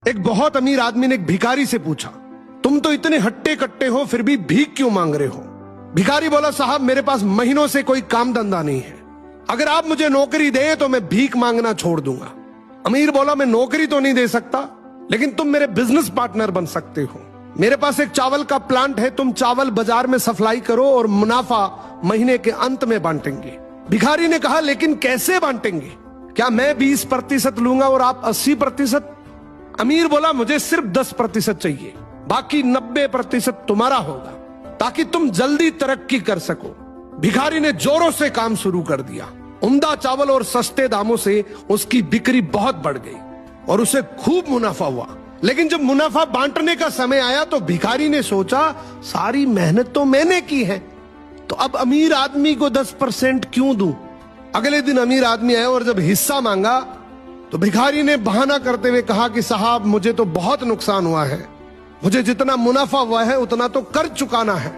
एक बहुत अमीर आदमी ने एक भिखारी से पूछा, तुम तो इतने हट्टे कट्टे हो फिर भी भीख क्यों मांग रहे हो? भिखारी बोला, साहब मेरे पास महीनों से कोई काम धंधा नहीं है, अगर आप मुझे नौकरी दें तो मैं भीख मांगना छोड़ दूंगा। अमीर बोला, मैं नौकरी तो नहीं दे सकता, लेकिन तुम मेरे बिजनेस पार्टनर बन सकते हो। मेरे पास एक चावल का प्लांट है, तुम चावल बाजार में सप्लाई करो और मुनाफा महीने के अंत में बांटेंगे। भिखारी ने कहा, लेकिन कैसे बांटेंगे? क्या मैं 20% लूंगा और आप 80%? अमीर बोला, मुझे सिर्फ 10% चाहिए, बाकी 90% तुम्हारा होगा, ताकि तुम जल्दी तरक्की कर सको। भिखारी ने जोरों से काम शुरू कर दिया। उम्दा चावल और सस्ते दामों से उसकी बिक्री बहुत बढ़ गई और उसे खूब मुनाफा हुआ। लेकिन जब मुनाफा बांटने का समय आया तो भिखारी ने सोचा, सारी मेहनत तो मैंने की है, तो अब अमीर आदमी को 10% क्यों दूं? अगले दिन अमीर आदमी आया और जब हिस्सा मांगा तो भिखारी ने बहाना करते हुए कहा कि साहब मुझे तो बहुत नुकसान हुआ है, मुझे जितना मुनाफा हुआ है उतना तो कर चुकाना है,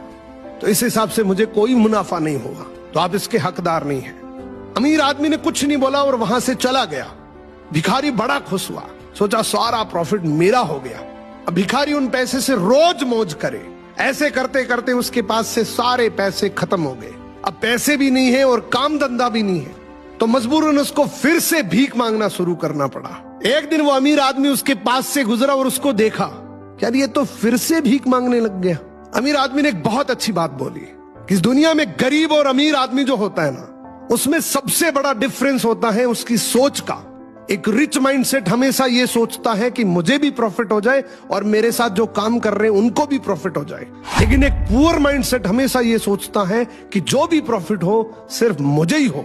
तो इस हिसाब से मुझे कोई मुनाफा नहीं होगा, तो आप इसके हकदार नहीं हैं। अमीर आदमी ने कुछ नहीं बोला और वहां से चला गया। भिखारी बड़ा खुश हुआ, सोचा सारा प्रॉफिट मेरा हो गया। अब भिखारी उन पैसे से रोज मौज करे। ऐसे करते करते उसके पास से सारे पैसे खत्म हो गए। अब पैसे भी नहीं है और काम धंधा भी नहीं है, तो मजबूरन उसको फिर से भीख मांगना शुरू करना पड़ा। एक दिन वो अमीर आदमी उसके पास से गुजरा और उसको देखा, क्या ये तो फिर से भीख मांगने लग गया। अमीर आदमी ने एक बहुत अच्छी बात बोली कि इस दुनिया में गरीब और अमीर आदमी जो होता है ना, उसमें सबसे बड़ा डिफरेंस होता है उसकी सोच का। एक रिच माइंडसेट हमेशा ये सोचता है कि मुझे भी प्रॉफिट हो जाए और मेरे साथ जो काम कर रहे हैं उनको भी प्रॉफिट हो जाए, लेकिन एक पुअर माइंडसेट हमेशा ये सोचता है कि जो भी प्रॉफिट हो सिर्फ मुझे ही हो।